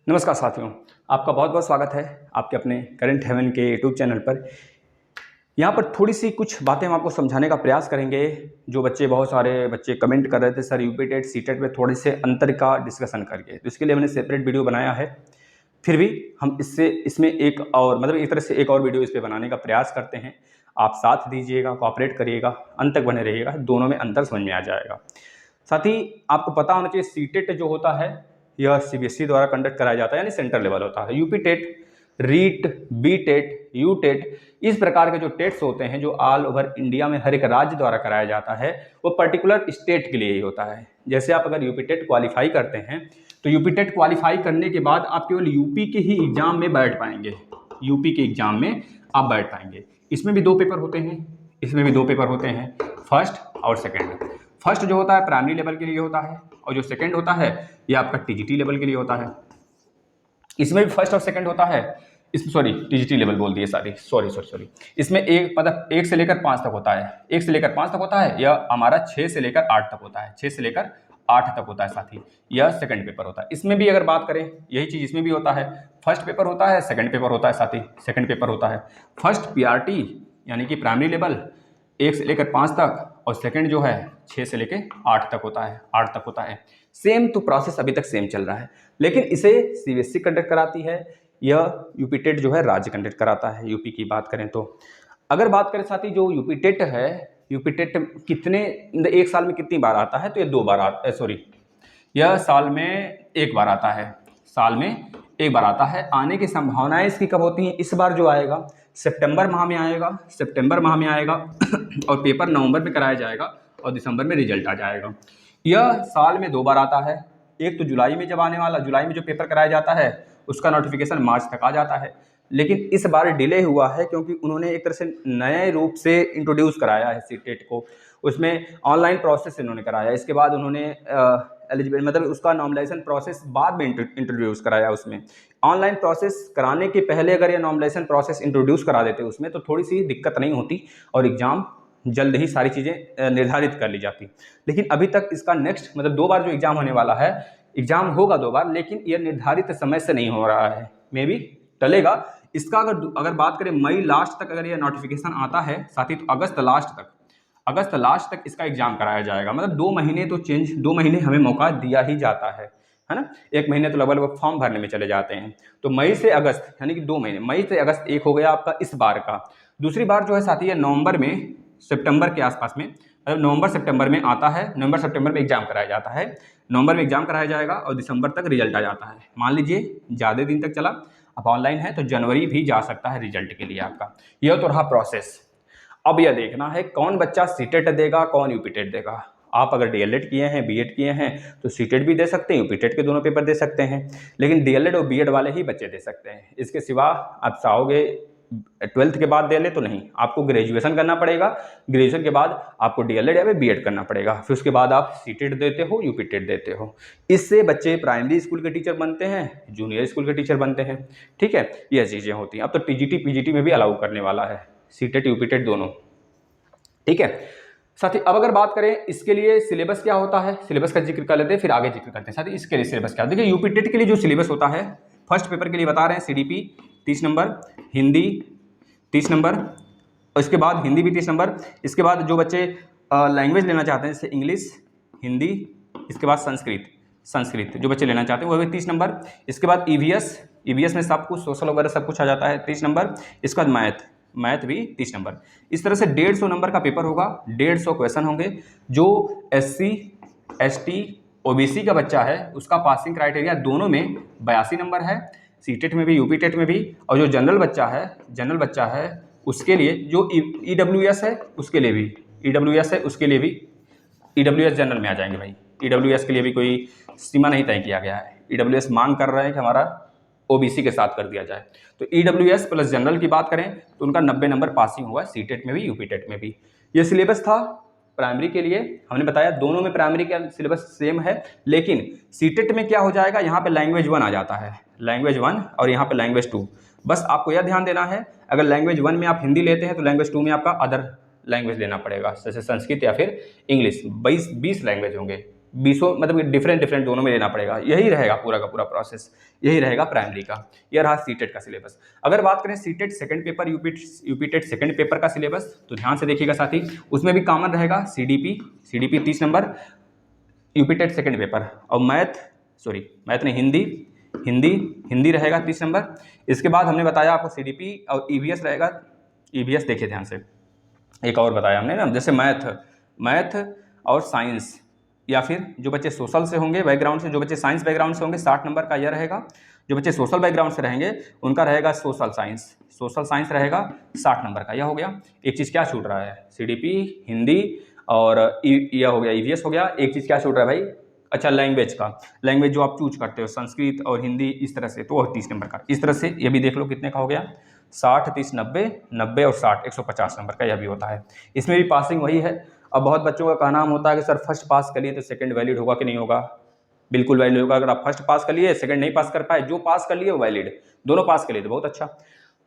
नमस्कार साथियों, आपका बहुत बहुत स्वागत है आपके अपने करंट हेवन के यूट्यूब चैनल पर। यहाँ पर थोड़ी सी कुछ बातें हम आपको समझाने का प्रयास करेंगे। जो बहुत सारे बच्चे कमेंट कर रहे थे sir UP TET C TET में थोड़े से अंतर का डिस्कशन करके, तो इसके लिए मैंने सेपरेट वीडियो बनाया है। फिर भी हम इसमें एक और एक तरह से एक और वीडियो इस पर बनाने का प्रयास करते हैं। आप साथ दीजिएगा, कोऑपरेट करिएगा, अंत तक बने रहिएगा, दोनों में अंतर समझ में आ जाएगा। साथ ही आपको पता होना चाहिए सी टेट जो होता है यह सीबीएसई द्वारा कंडक्ट कराया जाता है, यानी सेंट्रल लेवल होता है। UP TET, REET, B TET, U TET, इस प्रकार के जो टेट्स होते हैं जो ऑल ओवर इंडिया में हर एक राज्य द्वारा कराया जाता है, वो पर्टिकुलर स्टेट के लिए ही होता है। जैसे आप अगर यूपी टेट क्वालिफाई करते हैं तो यूपी टेट क्वालिफाई करने के बाद आप केवल यूपी के ही एग्जाम में बैठ पाएंगे। यूपी के एग्जाम में आप बैठ पाएंगे। इसमें भी दो पेपर होते हैं, फर्स्ट और सेकेंड। फर्स्ट जो होता है प्राइमरी लेवल के लिए होता है, और जो सेकंड होता है ये आपका टीजीटी लेवल के लिए होता है। इसमें भी फर्स्ट और सेकंड होता है। टीजीटी लेवल बोल दिए, सॉरी। इसमें एक से लेकर 5 तक होता है। यह हमारा 6 से लेकर 8 तक होता है। 6 से लेकर 8 तक होता है साथी। यह सेकंड पेपर होता है। इसमें भी अगर बात करें, यही चीज़ इसमें भी होता है। फर्स्ट पेपर होता है, सेकंड पेपर होता है साथी। सेकंड पेपर होता है फर्स्ट पीआरटी यानी कि प्राइमरी लेवल 1 से लेकर 5 तक, और सेकंड जो है 6 से लेकर 8 तक होता है। सेम तो प्रोसेस अभी तक सेम चल रहा है, लेकिन इसे सीबीएसई कंडक्ट कराती है, यह यूपी टेट जो है राज्य कंडक्ट कराता है। यूपी की बात करें तो अगर बात करें साथी, जो यूपी टेट है, यूपी टेट एक साल में कितनी बार आता है, तो ये 2 बार यह साल में 1 बार आता है। आने की संभावनाएं इसकी कब होती हैं? इस बार जो आएगा सितंबर माह में आएगा और पेपर नवंबर में कराया जाएगा और दिसंबर में रिजल्ट आ जाएगा। यह साल में 2 बार आता है। एक तो जुलाई में जुलाई में जो पेपर कराया जाता है उसका नोटिफिकेशन मार्च तक आ जाता है, लेकिन इस बार डिले हुआ है क्योंकि उन्होंने एक तरह से नए रूप से इंट्रोड्यूस कराया है सीटेट को। उसमें ऑनलाइन प्रोसेस इन्होंने कराया, इसके बाद उन्होंने एलिजिबल उसका नॉमिनेशन प्रोसेस बाद में इंट्रोड्यूस कराया। उसमें ऑनलाइन प्रोसेस कराने के पहले अगर ये नॉमिनेशन प्रोसेस इंट्रोड्यूस करा देते उसमें, तो थोड़ी सी दिक्कत नहीं होती और एग्ज़ाम जल्द ही सारी चीज़ें निर्धारित कर ली जाती। लेकिन अभी तक इसका नेक्स्ट 2 बार जो एग्ज़ाम होने वाला है, एग्ज़ाम होगा 2 बार, लेकिन यह निर्धारित समय से नहीं हो रहा है। मे बी टलेगा इसका। अगर बात करें मई लास्ट तक अगर यह नोटिफिकेशन आता है साथी, तो अगस्त लास्ट तक इसका एग्जाम कराया जाएगा। 2 महीने तो 2 महीने हमें मौका दिया ही जाता है ना। 1 महीने तो लगभग फॉर्म भरने में चले जाते हैं। तो मई से अगस्त यानी कि 2 महीने, मई से अगस्त एक हो गया आपका इस बार का। दूसरी बार जो है साथी ये नवंबर में सितंबर के आसपास में, नवंबर सितंबर में आता है। नवंबर सितंबर में एग्जाम कराया जाता है। नवंबर में एग्जाम कराया जाएगा और दिसंबर तक रिजल्ट आ जाता है। मान लीजिए ज़्यादा दिन तक चला, अब ऑनलाइन है तो जनवरी भी जा सकता है रिजल्ट के लिए आपका। यह तो रहा प्रोसेस। अब यह देखना है कौन बच्चा सीटेट देगा, कौन यूपीटेट देगा। आप अगर डीएलएड किए हैं, बीएड किए हैं, तो सीटेट भी दे सकते हैं, यूपीटेट के दोनों पेपर दे सकते हैं, लेकिन डीएलएड और बीएड वाले ही बच्चे दे सकते हैं। इसके सिवा आप चाहोगे 12th के बाद दे ले तो नहीं, आपको ग्रेजुएशन करना पड़ेगा। ग्रेजुएशन के बाद आपको डीएलएड या बीएड करना पड़ेगा, फिर उसके बाद आप सीटेट देते हो, यूपीटेट देते हो। इससे बच्चे प्राइमरी स्कूल के टीचर बनते हैं, जूनियर स्कूल के टीचर बनते हैं। ठीक है, यह चीज़ें होती हैं। अब तो टीजीटी पीजीटी में भी अलाउ करने वाला है, सीटेट यूपीटेट दोनों। ठीक है साथी, अब अगर बात करें इसके लिए सिलेबस क्या होता है, सिलेबस का जिक्र कर लेते हैं, फिर आगे जिक्र करते हैं साथी। इसके लिए सिलेबस क्या, देखिए यूपीटेट के लिए जो सिलेबस होता है, फर्स्ट पेपर के लिए बता रहे हैं सीडीपी 30 नंबर, हिंदी 30 नंबर, और इसके बाद हिंदी भी 30 नंबर। इसके बाद जो बच्चे लैंग्वेज लेना चाहते हैं जैसे इंग्लिश, हिंदी, इसके बाद संस्कृत जो बच्चे लेना चाहते हैं वो भी 30 नंबर। इसके बाद ईवीएस में सब कुछ, सोशल वगैरह सब कुछ आ जाता है, 30 नंबर। इसके बाद मैथ भी 30 नंबर। इस तरह से 150 नंबर का पेपर होगा, 150 क्वेश्चन होंगे। जो SC ST OBC का बच्चा है उसका पासिंग क्राइटेरिया दोनों में 82 नंबर है, सीटेट में भी यूपीटेट में भी। और जो जनरल बच्चा है उसके लिए, जो EWS है उसके लिए भी, EWS जनरल में आ जाएंगे भाई। EWS के लिए भी कोई सीमा नहीं तय किया गया है। EWS मांग कर रहे हैं कि हमारा OBC के साथ कर दिया जाए। तो EWS प्लस जनरल की बात करें तो उनका 90 नंबर पासिंग हुआ, सीटेट में भी यूपीटेट में भी। ये सिलेबस था प्राइमरी के लिए। हमने बताया दोनों में प्राइमरी का सिलेबस सेम है, लेकिन सीटेट में क्या हो जाएगा, यहाँ पे लैंग्वेज 1 आ जाता है, लैंग्वेज 1, और यहाँ पे लैंग्वेज 2। बस आपको यह ध्यान देना है, अगर लैंग्वेज 1 में आप हिंदी लेते हैं तो लैंग्वेज 2 में आपका अदर लैंग्वेज लेना पड़ेगा, जैसे संस्कृत या फिर इंग्लिश। 20 लैंग्वेज होंगे, 20 मतलब डिफरेंट डिफरेंट दोनों में लेना पड़ेगा। यही रहेगा पूरा का पूरा प्रोसेस, यही रहेगा प्राइमरी का। यह रहा सीटेट का सिलेबस। अगर बात करें CTET second paper, UP TET second paper का सिलेबस, तो ध्यान से देखिएगा साथी, उसमें भी कॉमन रहेगा CDP 30 number, UP TET second paper, और मैथ नहीं, हिंदी रहेगा 30 नंबर। इसके बाद हमने बताया आपको सीडीपी और ईवीएस रहेगा। ईवीएस देखिए ध्यान से, एक और बताया हमने ना, जैसे मैथ और साइंस, या फिर जो बच्चे सोशल से होंगे बैकग्राउंड से, जो बच्चे साइंस बैकग्राउंड से होंगे 60 नंबर का यह रहेगा। जो बच्चे सोशल बैकग्राउंड से रहेंगे उनका रहेगा सोशल साइंस रहेगा 60 नंबर का। यह हो गया। एक चीज़ क्या छूट रहा है, सीडीपी, हिंदी और यह हो गया, ईवीएस हो गया। एक चीज़ क्या छूट रहा है भाई, अच्छा लैंग्वेज जो आप चूज करते हो, संस्कृत और हिंदी, इस तरह से, तो वह 30 नंबर का। इस तरह से ये भी देख लो कितने का हो गया, 60, 30, 90 और 60, 150 नंबर का यह भी होता है। इसमें भी पासिंग वही है। अब बहुत बच्चों का कहना होता है कि सर फर्स्ट पास कर लिए तो सेकंड वैलिड होगा कि नहीं होगा। बिल्कुल वैलिड होगा। अगर आप फर्स्ट पास कर लिए, सेकंड नहीं पास कर पाए, जो पास कर लिए वो वैलिड, दोनों पास कर लिए तो बहुत अच्छा।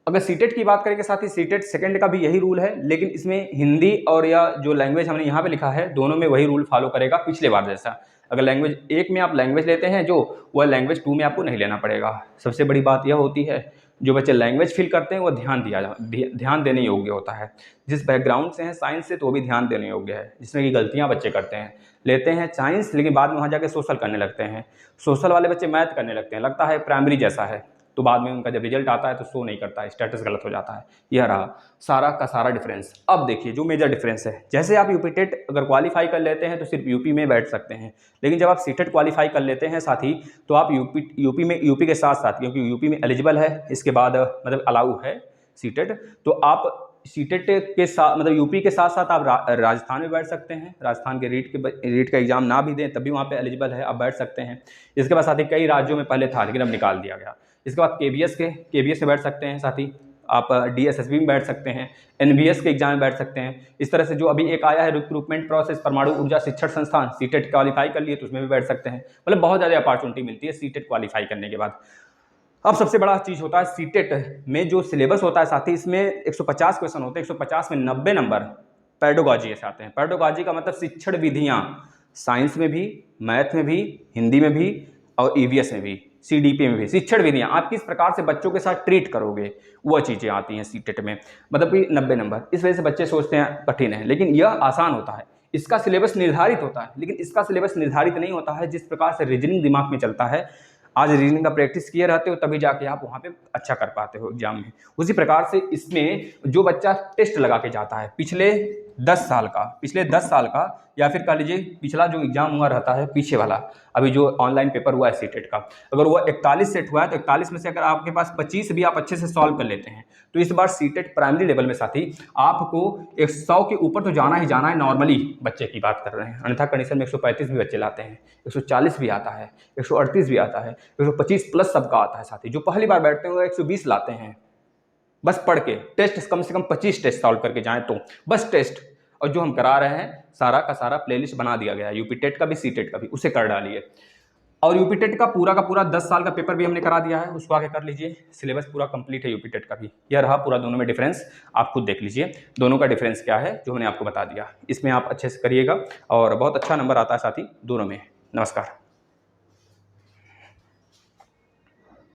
अगर सीटेट की बात करेंगे साथ ही, सीटेट सेकंड का भी यही रूल है, लेकिन इसमें हिंदी और या जो लैंग्वेज हमने यहाँ पे लिखा है, दोनों में वही रूल फॉलो करेगा पिछले बार जैसा। अगर लैंग्वेज 1 में आप लैंग्वेज लेते हैं जो, वह लैंग्वेज 2 में आपको नहीं लेना पड़ेगा। सबसे बड़ी बात यह होती है, जो बच्चे लैंग्वेज फिल करते हैं वो ध्यान देने योग्य होता है। जिस बैकग्राउंड से हैं साइंस से, तो वो भी ध्यान देने योग्य है। जिसमें कि गलतियाँ बच्चे करते हैं, लेते हैं साइंस लेकिन बाद में वहाँ जाके सोशल करने लगते हैं। सोशल वाले बच्चे मैथ करने लगते हैं, लगता है प्राइमरी जैसा है, तो बाद में उनका जब रिजल्ट आता है तो शो नहीं करता है, स्टेटस गलत हो जाता है। यह रहा सारा का सारा डिफरेंस। अब देखिए जो मेजर डिफरेंस है, जैसे आप यूपी टेट अगर क्वालिफाई कर लेते हैं तो सिर्फ यूपी में बैठ सकते हैं, लेकिन जब आप सीटेट क्वालिफाई कर लेते हैं साथ ही, तो आप यूपी के साथ साथ, क्योंकि यूपी में एलिजिबल है, इसके बाद मतलब अलाउ है सीटेट, तो आप सीटेट के साथ मतलब यूपी के साथ साथ आप राजस्थान में बैठ सकते हैं। राजस्थान के रीट का एग्जाम ना भी दें तब भी वहाँ पे एलिजिबल है, आप बैठ सकते हैं। इसके बाद साथ ही कई राज्यों में पहले था लेकिन अब निकाल दिया गया। इसके बाद केवीएस में बैठ सकते हैं साथ ही, आप डीएसएसबी में बैठ सकते हैं, एनबीएस के एग्जाम में बैठ सकते हैं। इस तरह से जो अभी एक आया है रिक्रूटमेंट प्रोसेस, परमाणु ऊर्जा शिक्षण संस्थान, सीटेट क्वालिफाई कर लिए तो उसमें भी बैठ सकते हैं। मतलब बहुत ज़्यादा अपॉर्चुनिटी मिलती है सीटेट क्वालिफाई करने के बाद। अब सबसे बड़ा चीज़ होता है सीटेट में जो सिलेबस होता है साथ ही, इसमें 150 क्वेश्चन होते हैं। 150 में 90 नंबर पेडागोजी से आते हैं। पेडागोजी का मतलब शिक्षण विधियाँ, साइंस में भी, मैथ में भी, हिंदी में भी और ईवीएस में भी, सीडीपी में भी। शिक्षण विधियाँ, आप किस प्रकार से बच्चों के साथ ट्रीट करोगे, वह चीज़ें आती हैं सीटेट में। मतलब कि 90 नंबर। इस वजह से बच्चे सोचते हैं कठिन है, लेकिन यह आसान होता है। इसका सिलेबस निर्धारित होता है, लेकिन इसका सिलेबस निर्धारित नहीं होता है। जिस प्रकार से रीजनिंग दिमाग में चलता है, आज रीजनिंग का प्रैक्टिस किए रहते हो तभी जाके आप वहाँ पे अच्छा कर पाते हो एग्जाम में। उसी प्रकार से इसमें जो बच्चा टेस्ट लगा के जाता है पिछले 10 साल का या फिर कह लीजिए पिछला जो एग्जाम हुआ रहता है पीछे वाला, अभी जो ऑनलाइन पेपर हुआ है सीटेट का, अगर वो 41 सेट हुआ है तो 41 में से अगर आपके पास 25 भी आप अच्छे से सॉल्व कर लेते हैं तो इस बार सीटेट प्राइमरी लेवल में साथी आपको 100 के ऊपर तो जाना ही जाना है। नॉर्मली बच्चे की बात कर रहे हैं, अन्यथा कंडीशन में 135 भी बच्चे लाते हैं, 140 भी आता है, 138 भी आता है, 125 प्लस सबका आता है साथी। जो पहली बार बैठते हैं वो 120 लाते हैं बस पढ़ के। टेस्ट कम से कम 25 टेस्ट सॉल्व करके जाएं तो बस टेस्ट। और जो हम करा रहे हैं सारा का सारा प्लेलिस्ट बना दिया गया है, यूपी टेट का भी सीटेट का भी, उसे कर डालिए। और यूपी टेट का पूरा 10 साल का पेपर भी हमने करा दिया है, उसको आगे कर लीजिए। सिलेबस पूरा कंप्लीट है यूपी टेट का भी। यह रहा पूरा, दोनों में डिफरेंस आप खुद देख लीजिए, दोनों का डिफरेंस क्या है जो मैंने आपको बता दिया। इसमें आप अच्छे से करिएगा और बहुत अच्छा नंबर आता है साथी दोनों में। नमस्कार।